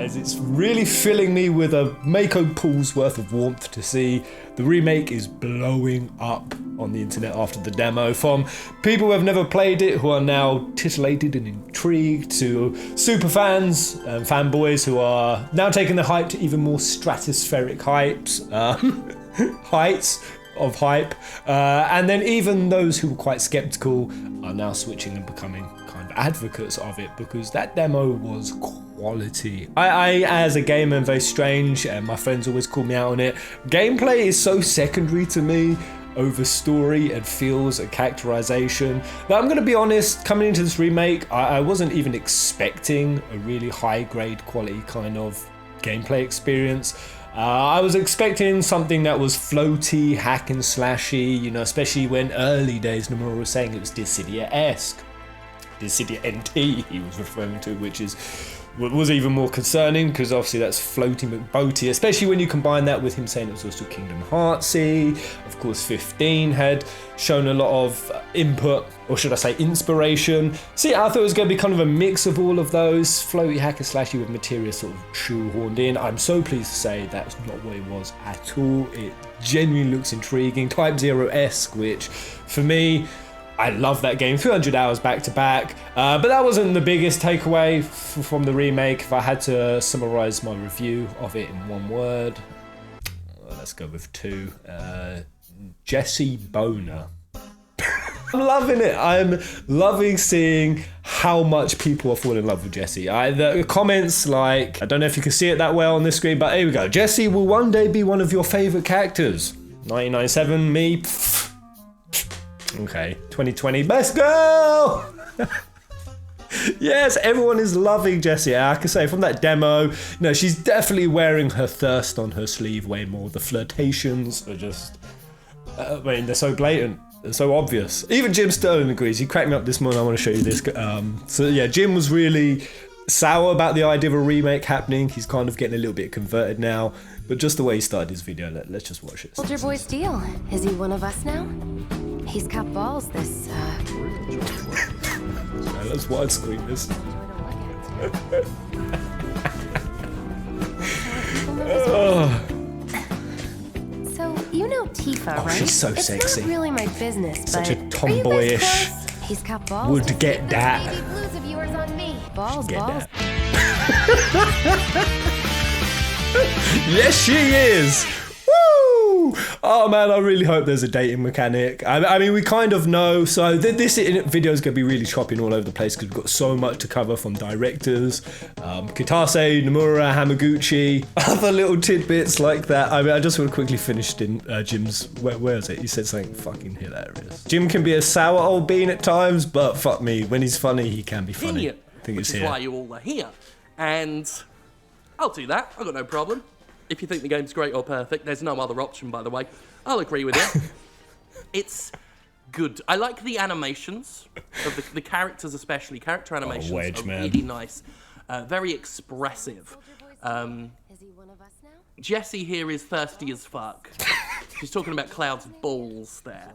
guys. It's really filling me with a Mako pool's worth of warmth to see the remake is blowing up on the internet after the demo, from people who have never played it who are now titillated and intrigued, to super fans and fanboys who are now taking the hype to even more stratospheric heights of hype, and then even those who were quite skeptical are now switching and becoming kind of advocates of it, because that demo was quality. I as a gamer, am very strange, and my friends always call me out on it. Gameplay is so secondary to me over story and feels and characterization. Now, I'm gonna be honest, coming into this remake, I wasn't even expecting a really high grade quality kind of gameplay experience. I was expecting something that was floaty, hack and slashy, you know, especially when early days Nomura was saying it was Dissidia-esque. Dissidia NT he was referring to, which was even more concerning, because obviously that's floaty McBoaty, especially when you combine that with him saying it was also Kingdom Heartsy. Of course, 15 had shown a lot of input, or should I say inspiration. See, I thought it was going to be kind of a mix of all of those, floaty, hack and slashy with materia sort of shoehorned in. I'm so pleased to say that's not what it was at all. It genuinely looks intriguing, Type 0-esque, which for me, I love that game, 300 hours back to back, but that wasn't the biggest takeaway from the remake. If I had to summarize my review of it in one word, let's go with two. Jessie Boner. I'm loving it. I'm loving seeing how much people are falling in love with Jessie. The comments, like, I don't know if you can see it that well on this screen, but here we go. Jessie will one day be one of your favorite characters. 1997, me. Okay, 2020, best girl! Yes, everyone is loving Jessie. I can say from that demo, you know, she's definitely wearing her thirst on her sleeve way more. The flirtations are just, I mean, they're so blatant. They're so obvious. Even Jim Sterling agrees. He cracked me up this morning. I want to show you this. So yeah, Jim was really sour about the idea of a remake happening. He's kind of getting a little bit converted now. But just the way he started his video, let's just watch it. Soldier Boy's deal. Is he one of us now? He's got balls this, Let's widescreen this. So, you know Tifa, right? She's so it's sexy. Not really my business, Such but a tomboyish. He's got balls. Would get that. Baby blues of yours on me. Balls, Get balls. That. Yes, she is. Woo! Oh man, I really hope there's a dating mechanic. I mean, we kind of know. So this video is going to be really chopping all over the place because we've got so much to cover from directors, Kitase, Nomura, Hamaguchi, other little tidbits like that. I mean, I just want to quickly finish in Jim's. Where is it? He said something fucking hilarious. Jim can be a sour old bean at times, but fuck me, when he's funny, he can be funny. I think it's here. Which is why you all are here, and I'll do that. I've got no problem. If you think the game's great or perfect, there's no other option, by the way. I'll agree with you. It's good. I like the animations of the characters, especially. Character animations are really nice. Very expressive. Jessie here is thirsty as fuck. She's talking about Cloud's balls there.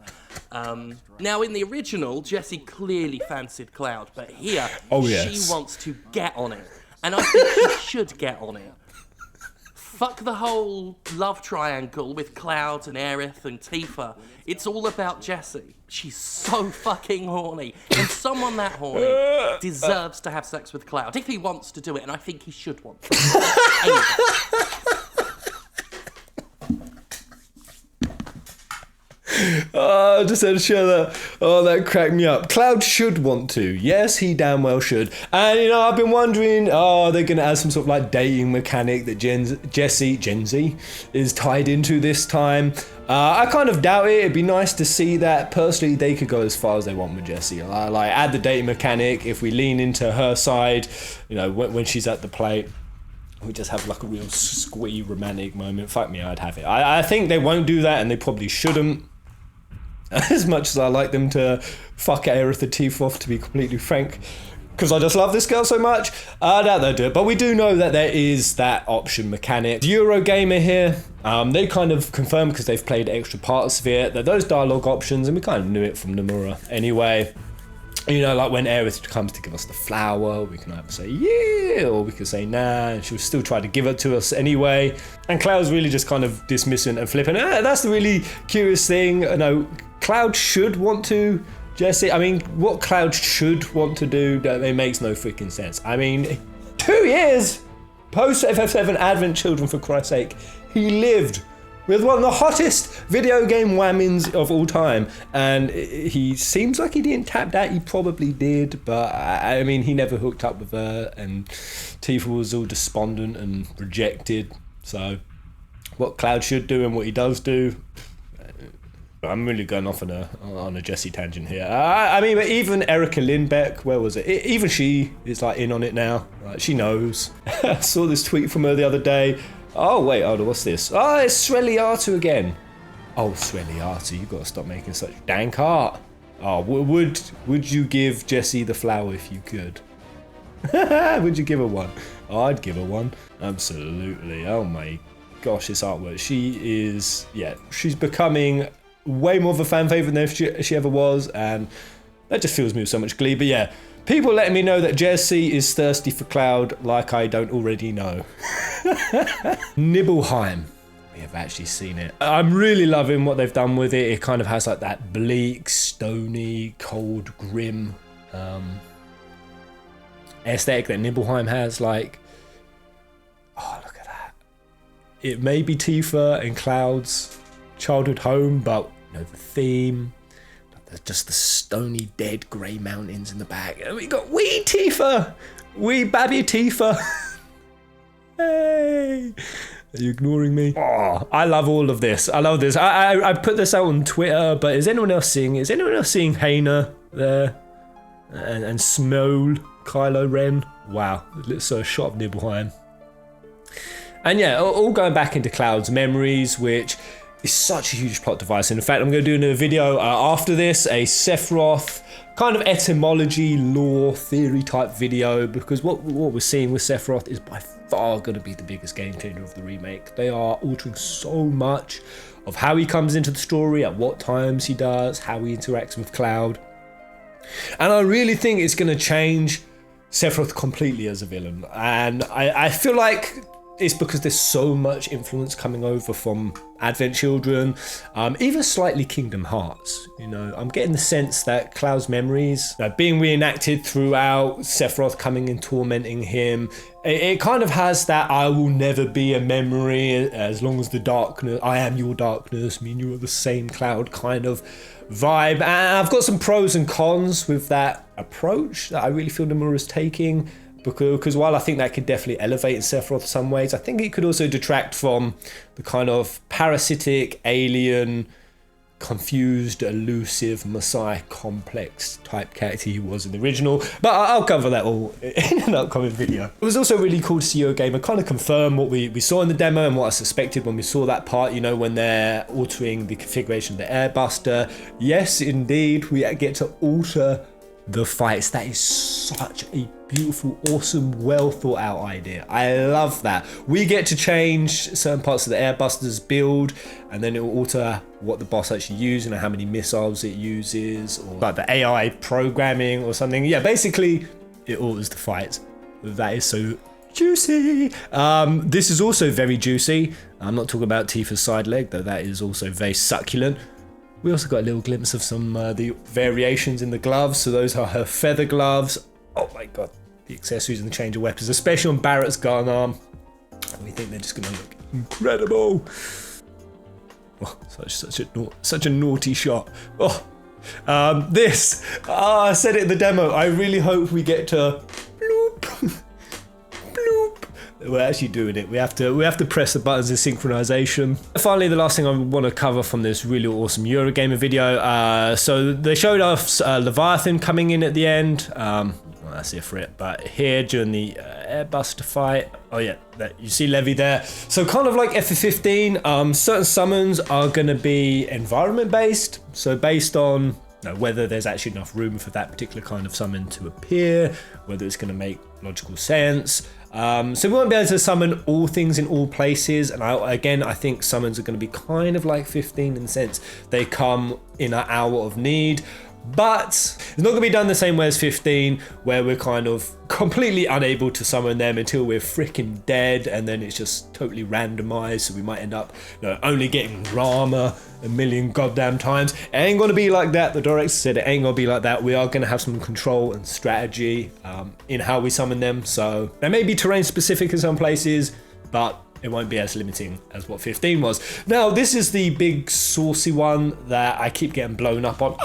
Now, in the original, Jessie clearly fancied Cloud, but here, she wants to get on it. And I think she should get on it. Fuck the whole love triangle with Cloud and Aerith and Tifa. It's all about Jessie. She's so fucking horny. And someone that horny deserves to have sex with Cloud if he wants to do it, and I think he should want to. Anyway. Oh, I just had to share that. Oh, that cracked me up. Cloud should want to. Yes, he damn well should. And, you know, I've been wondering, they're going to add some sort of like dating mechanic that Jessie is tied into this time. I kind of doubt it. It'd be nice to see that. Personally, they could go as far as they want with Jessie. Like, add the dating mechanic. If we lean into her side, you know, when she's at the plate, we just have like a real squee romantic moment. Fuck me, I'd have it. I think they won't do that, and they probably shouldn't. As much as I like them to fuck Aerith and Tifa off, to be completely frank, because I just love this girl so much, I doubt they'll do it. But we do know that there is that option mechanic. Eurogamer here, they kind of confirmed, because they've played extra parts of it, that those dialogue options, and we kind of knew it from Nomura anyway, You know, like when Aerith comes to give us the flower, we can either say yeah, or we can say nah, and she'll still try to give it to us anyway. And Cloud's really just kind of dismissing and flipping. That's the really curious thing. You know, Cloud should want to, Jessie. I mean, what Cloud should want to do, it makes no freaking sense. I mean, 2 years post FF7 Advent Children, for Christ's sake, he lived with one of the hottest video game whammings of all time, and he seems like he didn't tap that. He probably did, but I mean, he never hooked up with her, and Tifa was all despondent and rejected. So what Cloud should do and what he does do, I'm really going off on a Jessie tangent here. I mean, but even Erica Lindbeck, where was it? Even she is like in on it now. Like, she knows. I saw this tweet from her the other day. Oh, wait, hold on, what's this? Oh, it's Sreliatu again. Oh, Sreliatu, you've got to stop making such dank art. Oh, would you give Jessie the flower if you could? Would you give her one? Oh, I'd give her one. Absolutely. Oh my gosh, this artwork. She is, yeah, she's becoming way more of a fan favourite than she ever was, and that just fills me with so much glee. But yeah, people letting me know that Jessie is thirsty for Cloud like I don't already know. Nibelheim. We have actually seen it. I'm really loving what they've done with it. It kind of has like that bleak, stony, cold, grim aesthetic that Nibelheim has. Like, oh, look at that. It may be Tifa and Cloud's childhood home, but you know, the theme, just the stony, dead, grey mountains in the back. And we got wee Tifa! Wee babby Tifa! Hey! Are you ignoring me? Oh, I love all of this. I love this. I put this out on Twitter, but is anyone else seeing it? Is anyone else seeing Haina there? And Smole, Kylo Ren? Wow. So a shot of Nibelheim. And yeah, all going back into Cloud's memories, which is such a huge plot device. And in fact, I'm going to do a video after this, a Sephiroth kind of etymology, lore, theory type video, because what we're seeing with Sephiroth is by far going to be the biggest game changer of the remake. They are altering so much of how he comes into the story, at what times he does, how he interacts with Cloud. And I really think it's going to change Sephiroth completely as a villain. And I feel like it's because there's so much influence coming over from Advent Children, even slightly Kingdom Hearts. You know, I'm getting the sense that Cloud's memories being reenacted throughout, Sephiroth coming and tormenting him. It kind of has that I will never be a memory as long as the darkness, I am your darkness, me and you are the same Cloud kind of vibe. And I've got some pros and cons with that approach that I really feel Nomura is taking. Because while I think that could definitely elevate in Sephiroth in some ways, I think it could also detract from the kind of parasitic, alien, confused, elusive, Messiah complex type character he was in the original. But I'll cover that all in an upcoming video. It was also really cool to see Eurogamer kind of confirm what we saw in the demo and what I suspected when we saw that part, you know, when they're altering the configuration of the Airbuster. Yes, indeed, we get to alter the fights. That is such a beautiful, awesome, well thought out idea. I love that. We get to change certain parts of the Airbuster's build, and then it will alter what the boss actually uses and how many missiles it uses, or like the AI programming or something. Yeah, basically it alters the fights. That is so juicy. This is also very juicy. I'm not talking about Tifa's side leg, though that is also very succulent. We also got a little glimpse of some the variations in the gloves. So those are her feather gloves. Oh my god, the accessories and the change of weapons, especially on Barrett's gun arm. We think they're just going to look incredible. Oh, such a naughty shot. Oh, I said it in the demo. I really hope we get to bloop, bloop. We're actually doing it. We have to press the buttons in synchronization. Finally, the last thing I want to cover from this really awesome Eurogamer video. So they showed us Leviathan coming in at the end. Well, that's it for it. But here during the Airbuster fight, oh yeah, you see Levi there. So kind of like FF15, certain summons are going to be environment based. So based on whether there's actually enough room for that particular kind of summon to appear, whether it's going to make logical sense. So we won't be able to summon all things in all places, and I think summons are going to be kind of like 15 in the sense they come in an hour of need. But it's not going to be done the same way as 15, where we're kind of completely unable to summon them until we're freaking dead, and then it's just totally randomized, so we might end up only getting Rama a million goddamn times. It ain't going to be like that. The director said it ain't going to be like that. We are going to have some control and strategy in how we summon them, so there may be terrain specific in some places, but it won't be as limiting as what 15 was. Now, this is the big saucy one that I keep getting blown up on.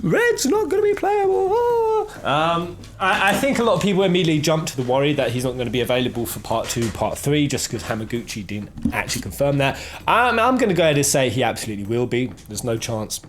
Red's not going to be playable. I think a lot of people immediately jump to the worry that he's not going to be available for part 2, part 3, just because Hamaguchi didn't actually confirm that. I'm going to go ahead and say he absolutely will be. There's no chance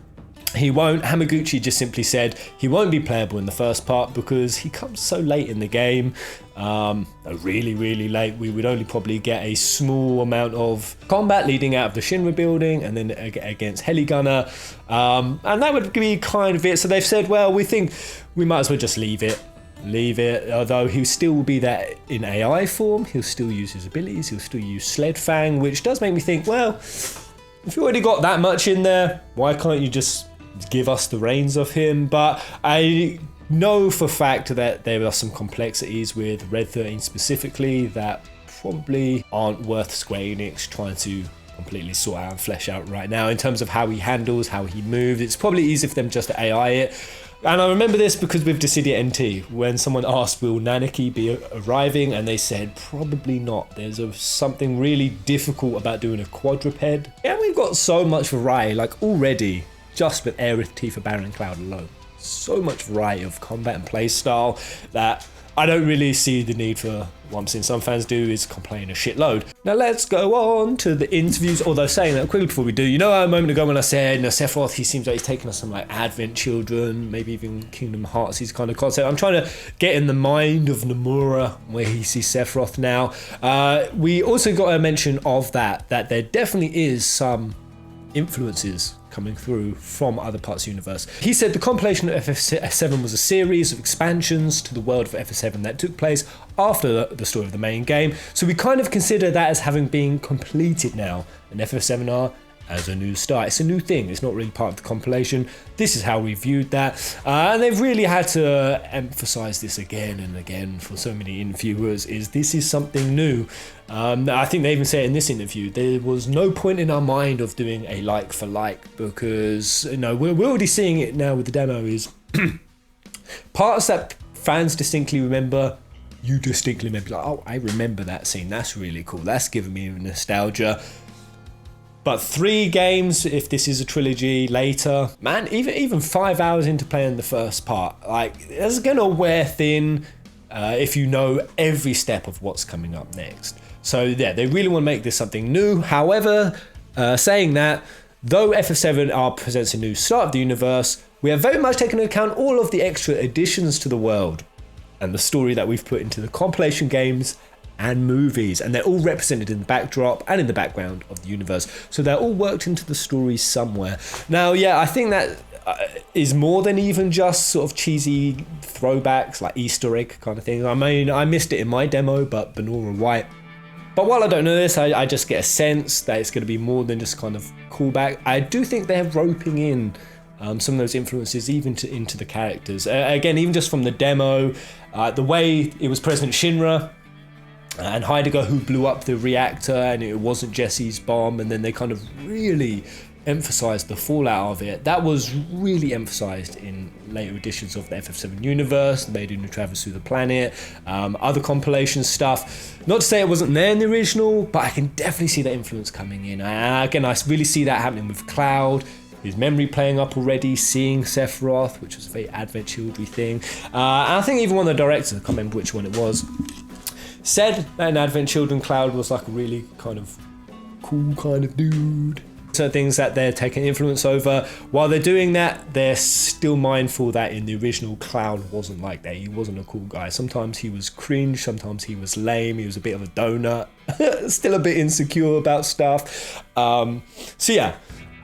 he won't. Hamaguchi just simply said he won't be playable in the first part because he comes so late in the game. Really late. We would only probably get a small amount of combat leading out of the Shinra building and then against Heligunner, and that would be kind of it. So they've said, well, we think we might as well just leave it, although he'll still be there in AI form. He'll still use his abilities, he'll still use Sled Fang, which does make me think, well, if you already got that much in there, why can't you just give us the reins of him? But I know for a fact that there are some complexities with Red XIII specifically that probably aren't worth Square Enix trying to completely sort out and flesh out right now in terms of how he handles, how he moves. It's probably easy for them just to AI it. And I remember this because with Dissidia NT, when someone asked, will Nanaki be arriving? And they said, probably not. There's something really difficult about doing a quadruped. Yeah, we've got so much variety, like already, just with Aerith, Tifa, Baron, Cloud alone. So much variety of combat and play style that I don't really see the need for. What I'm seeing some fans do is complain a shitload. Now let's go on to the interviews, although saying that quickly before we do, a moment ago when I said, Sephiroth, he seems like he's taking us some like Advent Children, maybe even Kingdom Hearts, his kind of concept. I'm trying to get in the mind of Nomura where he sees Sephiroth now. We also got a mention of that there definitely is some influences coming through from other parts of the universe. He said the compilation of FF7 was a series of expansions to the world of FF7 that took place after the story of the main game, so we kind of consider that as having been completed now, and FF7R as a new start. It's a new thing, it's not really part of the compilation. This is how we viewed that, and they've really had to emphasize this again and again for so many interviewers, is this is something new. I think they even say in this interview, there was no point in our mind of doing a like for like, because we're already seeing it now with the demo, is parts that fans distinctly remember, you distinctly remember, like, oh, I remember that scene, that's really cool, that's giving me nostalgia. But 3 games, if this is a trilogy later, man, even 5 hours into playing the first part, like, it's gonna wear thin if you know every step of what's coming up next. So yeah, they really want to make this something new. However, saying that, though FF7 presents a new start of the universe, we have very much taken into account all of the extra additions to the world and the story that we've put into the compilation games and movies, and they're all represented in the backdrop and in the background of the universe, so they're all worked into the story somewhere. Now, yeah, I think that is more than even just sort of cheesy throwbacks, like Easter egg kind of thing. I mean, I missed it in my demo, but Benora White. But while I don't know this, I just get a sense that it's going to be more than just kind of callback. I do think they're roping in some of those influences even into the characters. Again, even just from the demo, the way it was President Shinra and Heidegger who blew up the reactor, and it wasn't Jessie's bomb, and then they kind of really emphasized the fallout of it. That was really emphasized in later editions of the FF7 universe. They do Travels Through the Planet, other compilation stuff. Not to say it wasn't there in the original, but I can definitely see that influence coming in. Again, I really see that happening with Cloud, his memory playing up already, seeing Sephiroth, which was a very Advent Children thing. And I think even one of the directors, I can't remember which one it was, said that in Advent Children, Cloud was like a really kind of cool kind of dude. Certain things that they're taking influence over. While they're doing that, they're still mindful that in the original, Cloud wasn't like that. He wasn't a cool guy. Sometimes he was cringe, sometimes he was lame, he was a bit of a donut, still a bit insecure about stuff. So yeah,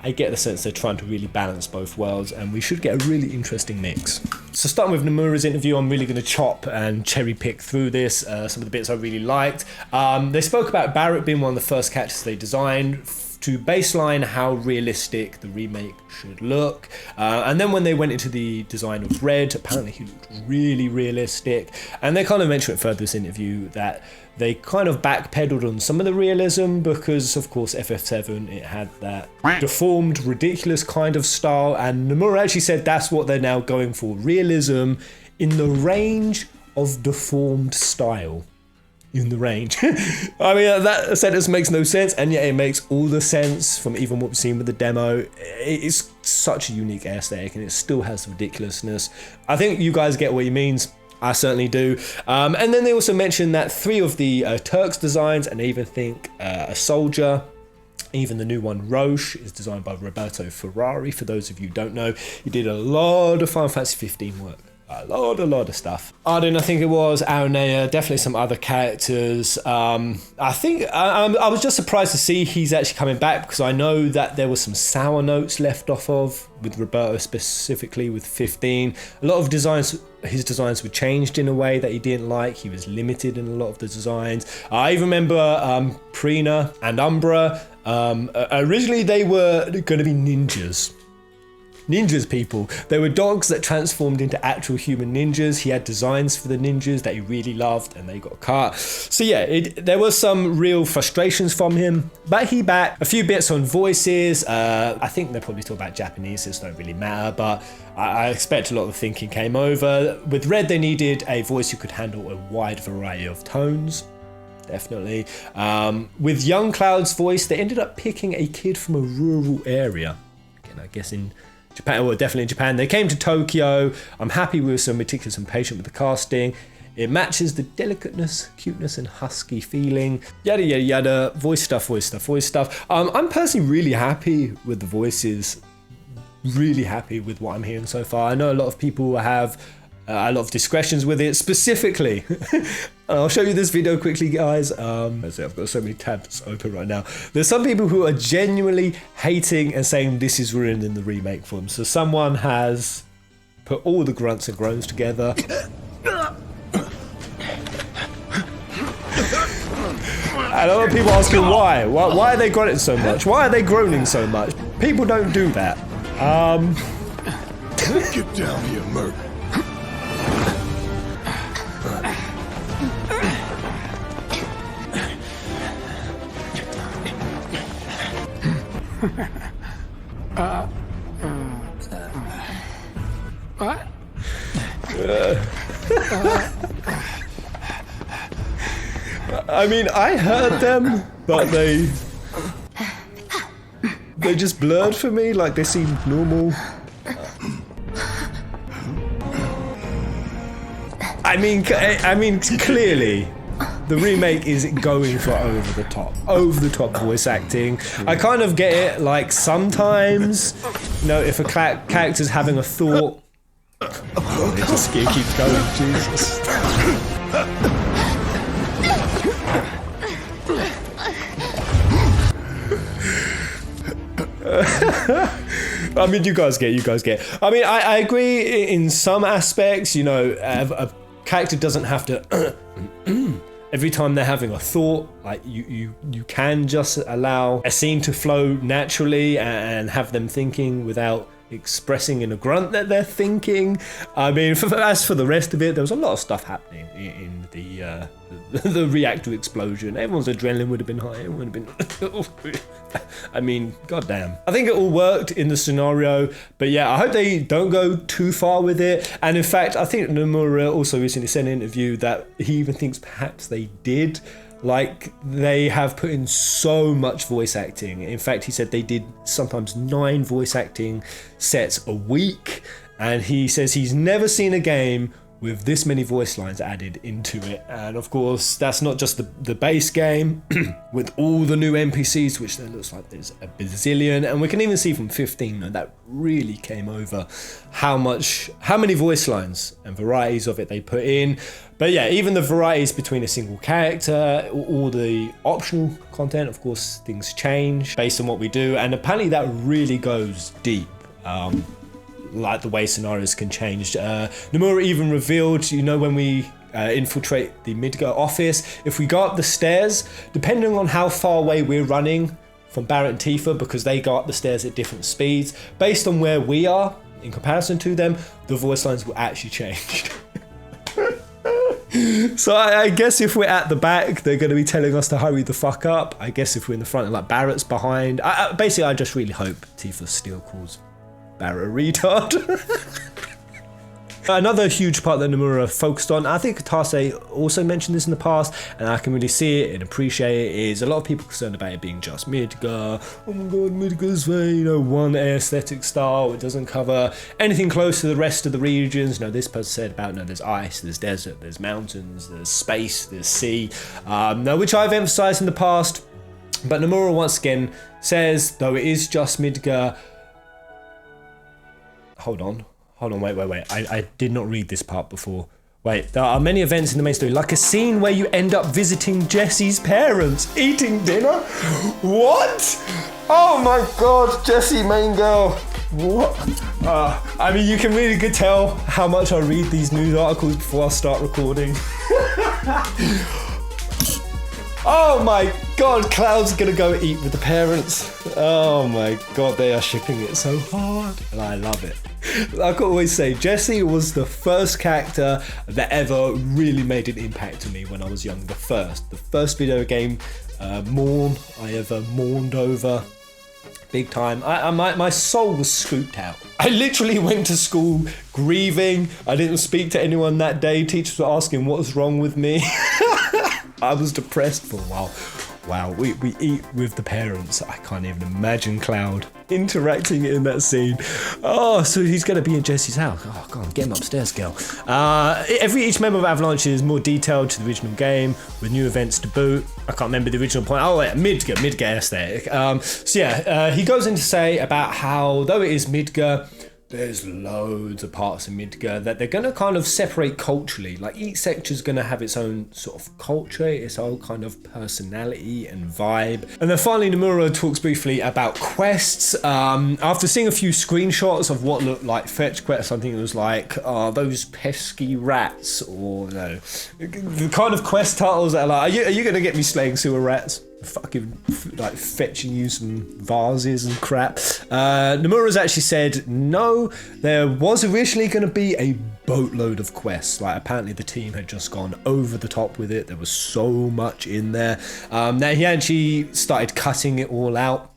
I get the sense they're trying to really balance both worlds, and we should get a really interesting mix. So starting with Nomura's interview, I'm really going to chop and cherry pick through this, some of the bits I really liked. They spoke about Barrett being one of the first characters they designed to baseline how realistic the remake should look. And then when they went into the design of Red, apparently he looked really realistic. And they kind of mentioned it further in this interview that they kind of backpedaled on some of the realism because, of course, FF7, it had that deformed, ridiculous kind of style. And Nomura actually said that's what they're now going for, realism in the range of deformed style. In the range. I mean, that sentence makes no sense, and yet it makes all the sense from even what we've seen with the demo. It's such a unique aesthetic, and it still has ridiculousness. I think you guys get what he means. I certainly do. And then they also mentioned that 3 of the Turks designs, and they even think a soldier, even the new one, Roche, is designed by Roberto Ferrari. For those of you who don't know, he did a lot of Final Fantasy 15 work. A lot of stuff. Arden, I think it was, Aranea, definitely some other characters. I think I was just surprised to see he's actually coming back, because I know that there were some sour notes left off of, with Roberto specifically, with 15. A lot of designs, his designs were changed in a way that he didn't like. He was limited in a lot of the designs. I even remember Prina and Umbra. Originally they were going to be ninjas. Ninjas, people. They were dogs that transformed into actual human ninjas. He had designs for the ninjas that he really loved, and they got cut. So yeah, there was some real frustrations from him, but he back. A few bits on voices. I think they're probably talking about Japanese, so it don't really matter, but I expect a lot of the thinking came over. With Red, they needed a voice who could handle a wide variety of tones. Definitely. With Young Cloud's voice, they ended up picking a kid from a rural area. Again, I guess in Japan, well, definitely in Japan. They came to Tokyo. I'm happy we were so meticulous and patient with the casting. It matches the delicateness, cuteness, and husky feeling. Yada, yada, yada. Voice stuff. I'm personally really happy with the voices. Really happy with what I'm hearing so far. I know a lot of people have a lot of discretions with it, specifically. I'll show you this video quickly, guys. I've got so many tabs open right now. There's some people who are genuinely hating and saying this is ruining the remake for them. So someone has put all the grunts and groans together. And a lot of people asking why. Why are they grunting so much? Why are they groaning so much? People don't do that. Get down here, Merc. What? I mean, I heard them, but they just blurred for me, like they seemed normal. I mean, clearly, the remake is going for over the top voice acting. I kind of get it, like sometimes, you know, if a character's having a thought, it just keeps going, Jesus. I mean, you guys get. I mean, I agree in some aspects, you know, a character doesn't have to every time they're having a thought, like you can just allow a scene to flow naturally and have them thinking without expressing in a grunt that they're thinking. I mean, as for the rest of it, there was a lot of stuff happening in the reactor explosion. Everyone's adrenaline would have been high. Everyone would have been. I mean, goddamn. I think it all worked in the scenario, but yeah, I hope they don't go too far with it. And in fact, I think Nomura also recently said in an interview that he even thinks perhaps they did. Like, they have put in so much voice acting. In fact, he said they did sometimes 9 voice acting sets a week. And he says he's never seen a game with this many voice lines added into it. And of course, that's not just the base game, with all the new NPCs, which there looks like there's a bazillion. And we can even see from 15 that really came over how many voice lines and varieties of it they put in. But yeah, even the varieties between a single character, all the optional content, of course, things change based on what we do. And apparently that really goes deep. Like the way scenarios can change. Nomura even revealed, you know, when we infiltrate the Midgar office, if we go up the stairs, depending on how far away we're running from Barrett and Tifa because they go up the stairs at different speeds. Based on where we are in comparison to them, the voice lines will actually change. So I guess if we're at the back, they're going to be telling us to hurry the fuck up. I guess if we're in the front, like Barrett's behind. Basically, I just really hope Tifa still calls Barrett a retard. Another huge part that Nomura focused on, I think Katase also mentioned this in the past, and I can really see it and appreciate it, is a lot of people concerned about it being just Midgar. Oh my god, Midgar's very, one aesthetic style. It doesn't cover anything close to the rest of the regions. This person said about, there's ice, there's desert, there's mountains, there's space, there's sea, which I've emphasized in the past. But Nomura once again says, though it is just Midgar. Hold on, wait. I did not read this part before. Wait, there are many events in the main story, like a scene where you end up visiting Jessie's parents, eating dinner? What? Oh my god, Jessie, main girl. What? You can really good tell how much I read these news articles before I start recording. Oh my god, Cloud's gonna go eat with the parents. Oh my god, they are shipping it so hard. And I love it. Like I always say, Jessie was the first character that ever really made an impact on me when I was young. The first video game mourn I ever mourned over. Big time. My soul was scooped out. I literally went to school grieving. I didn't speak to anyone that day. Teachers were asking what was wrong with me. I was depressed for a while. Wow, we eat with the parents. I can't even imagine Cloud interacting in that scene. Oh, so he's going to be in Jessie's house. Oh, go on, get him upstairs, girl. Each member of Avalanche is more detailed to the original game, with new events to boot. I can't remember the original point. Oh, yeah, Midgar aesthetic. He goes in to say about how, though it is Midgar, there's loads of parts of Midgar that they're going to kind of separate culturally. Like each sector's going to have its own sort of culture, its own kind of personality and vibe. And then finally Nomura talks briefly about quests. After seeing a few screenshots of what looked like fetch quests, I think it was like, those pesky rats, or the kind of quest titles that are like, are you going to get me slaying sewer rats? Fucking like fetching you some vases and crap. Nomura's actually said no, there was originally going to be a boatload of quests. Like apparently the team had just gone over the top with it. There was so much in there. Now he actually started cutting it all out.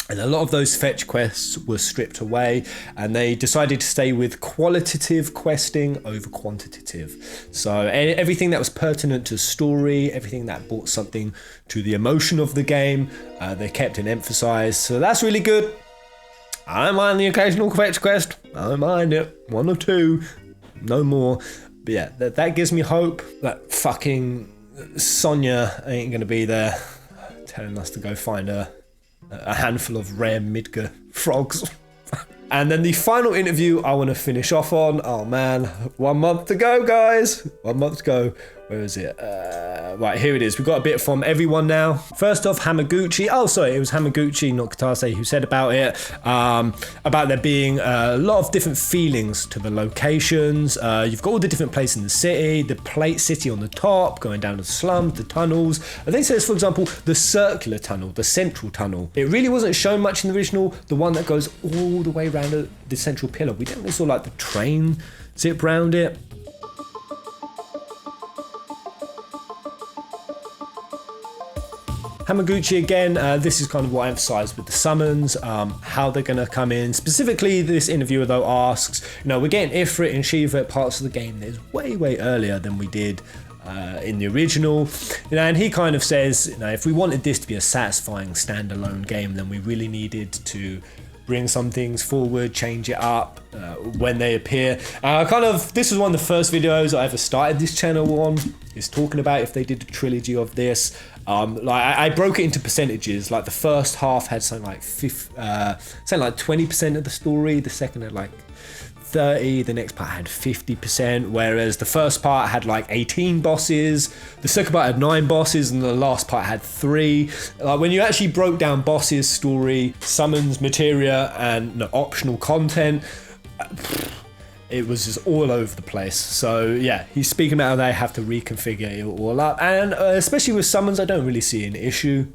And a lot of those fetch quests were stripped away, and they decided to stay with qualitative questing over quantitative. So everything that was pertinent to story, everything that brought something to the emotion of the game, they kept and emphasized. So that's really good. I don't mind the occasional fetch quest. I don't mind it. One or two, no more. But yeah, that gives me hope that fucking Sonya ain't gonna be there telling us to go find a handful of rare Midgar frogs. And then the final interview I want to finish off on. Oh man, 1 month to go, guys. 1 month to go. Where is it? Right, here it is. We've got a bit from everyone now. First off, Hamaguchi. Oh, sorry, it was Hamaguchi, not Katase, who said about it. About there being a lot of different feelings to the locations. You've got all the different places in the city. The plate city on the top, going down to the slums, the tunnels. I think it says, for example, the circular tunnel, the central tunnel. It really wasn't shown much in the original. The one that goes all the way around the central pillar. We don't really saw like the train zip round it. Hamaguchi again, this is kind of what I emphasised with the summons, how they're going to come in. Specifically, this interviewer though asks, we're getting Ifrit and Shiva at parts of the game that's way earlier than we did in the original, and he kind of says, if we wanted this to be a satisfying standalone game, then we really needed to bring some things forward, change it up when they appear. This was one of the first videos I ever started this channel on, is talking about if they did a trilogy of this. I broke it into percentages. Like the first half had something like 20% of the story, the second had like 30, the next part had 50%, whereas the first part had like 18 bosses, the second part had 9 bosses, and the last part had 3. When you actually broke down bosses, story, summons, materia, and optional content, it was just all over the place. So yeah, he's speaking about how they have to reconfigure it all up, and especially with summons, I don't really see an issue.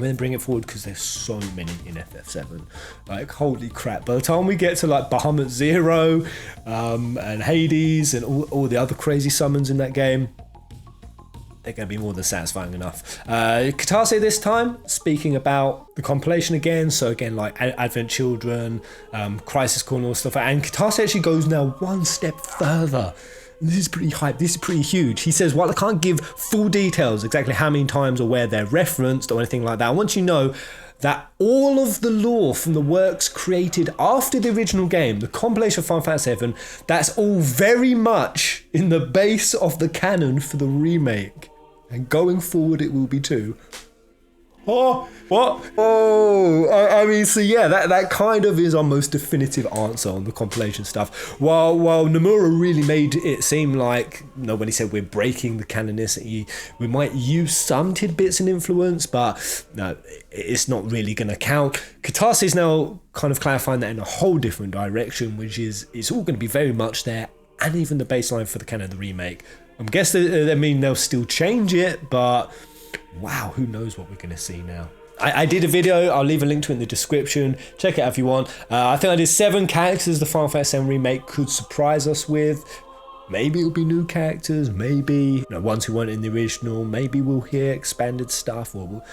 and then bring it forward because there's so many in FF7. Like, holy crap. By the time we get to like Bahamut Zero and Hades and all the other crazy summons in that game, they're going to be more than satisfying enough. Katase this time, speaking about the compilation again. So again, like Advent Children, Crisis Core and all stuff. And Katase actually goes now one step further. This is pretty hype. This is pretty huge. He says, while I can't give full details, exactly how many times or where they're referenced or anything like that, I want you to know that all of the lore from the works created after the original game, the compilation of Final Fantasy VII, that's all very much in the base of the canon for the remake. And going forward, it will be too. Oh, what? Oh, I mean, so yeah, that kind of is our most definitive answer on the compilation stuff. While Nomura really made it seem like, you know, when he said we're breaking the canonicity, we might use some tidbits and influence, but no, it's not really going to count. Katase is now kind of clarifying that in a whole different direction, which is it's all going to be very much there, and even the baseline for the canon of the remake. I'm guessing, they'll still change it, but wow, who knows what we're going to see now. I did a video, I'll leave a link to it in the description, check it out if you want. I think I did 7 characters the Final Fantasy VII Remake could surprise us with. Maybe it'll be new characters, maybe ones who weren't in the original, maybe we'll hear expanded stuff or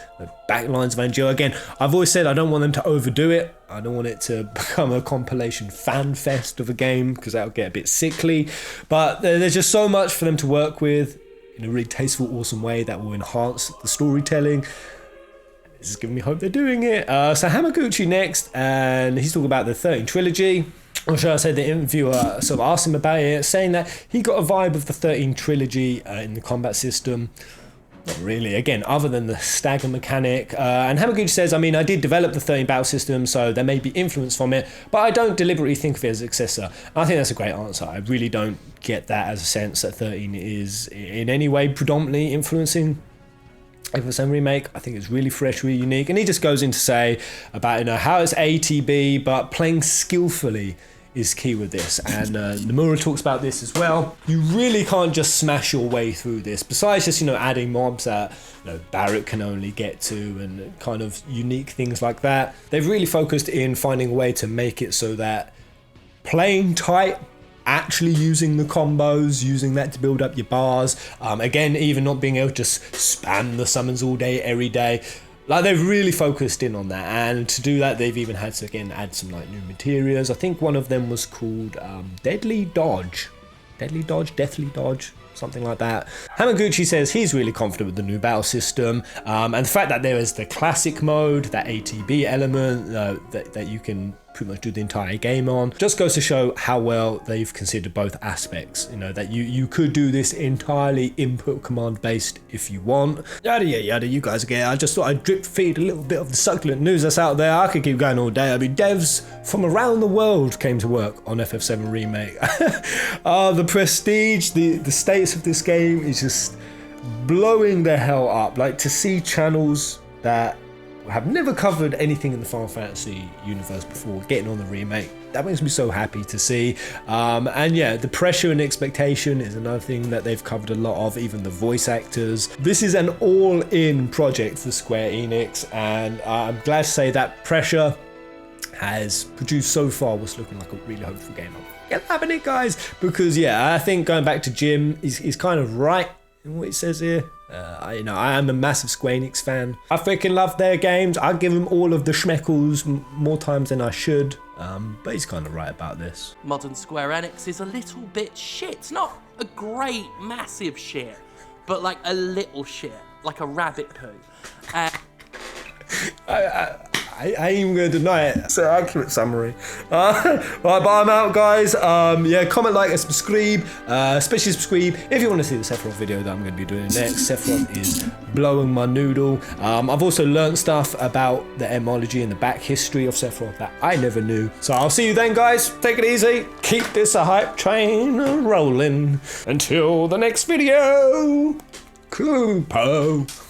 backlines of Angel. Again, I've always said I don't want them to overdo it. I don't want it to become a compilation fan fest of a game because that'll get a bit sickly. But there's just so much for them to work with in a really tasteful, awesome way that will enhance the storytelling. This is giving me hope they're doing it. So Hamaguchi next, and he's talking about the 13 trilogy. Or should I say the interviewer sort of asked him about it, saying that he got a vibe of the 13 trilogy in the combat system. Not really, again, other than the stagger mechanic. And Hamaguchi says, I mean, I did develop the 13 battle system, so there may be influence from it, but I don't deliberately think of it as a successor. And I think that's a great answer. I really don't get that as a sense that 13 is in any way predominantly influencing FF7 Remake. I think it's really fresh, really unique. And he just goes in to say about how it's ATB, but playing skillfully is key with this. And Nomura talks about this as well. You really can't just smash your way through this. Besides just adding mobs that Barrett can only get to and kind of unique things like that. They've really focused in finding a way to make it so that playing tight, actually using the combos, using that to build up your bars. Again, even not being able to just spam the summons all day, every day. Like, they've really focused in on that, and to do that, they've even had to, again, add some new materials. I think one of them was called Deathly Dodge, something like that. Hamaguchi says he's really confident with the new battle system, and the fact that there is the classic mode, that ATB element that you can pretty much do the entire game on, just goes to show how well they've considered both aspects. That you could do this entirely input command based if you want. Yada yada, you guys again. I just thought I'd drip feed a little bit of the succulent news that's out there. I could keep going all day. I mean, devs from around the world came to work on FF7 Remake. The prestige, the status of this game is just blowing the hell up. Like, to see channels that have never covered anything in the Final Fantasy universe before getting on the remake, that makes me so happy to see. And yeah, the pressure and expectation is another thing that they've covered a lot of, even the voice actors. This is an all-in project for Square Enix, and I'm glad to say that pressure has produced so far what's looking like a really hopeful game. Get having it, guys, because yeah, I think going back to Jim, he's kind of right in what he says here. I am a massive Square Enix fan. I freaking love their games. I give them all of the schmeckles more times than I should. But he's kind of right about this. Modern Square Enix is a little bit shit. It's not a great, massive shit, but like a little shit, like a rabbit poo. I ain't even going to deny it. It's an accurate summary. Right, but I'm out, guys. Yeah, comment, like, and subscribe. Especially subscribe if you want to see the Sephiroth video that I'm going to be doing next. Sephiroth is blowing my noodle. I've also learned stuff about the etymology and the back history of Sephiroth that I never knew. So I'll see you then, guys. Take it easy. Keep this a hype train rolling. Until the next video. Kupo.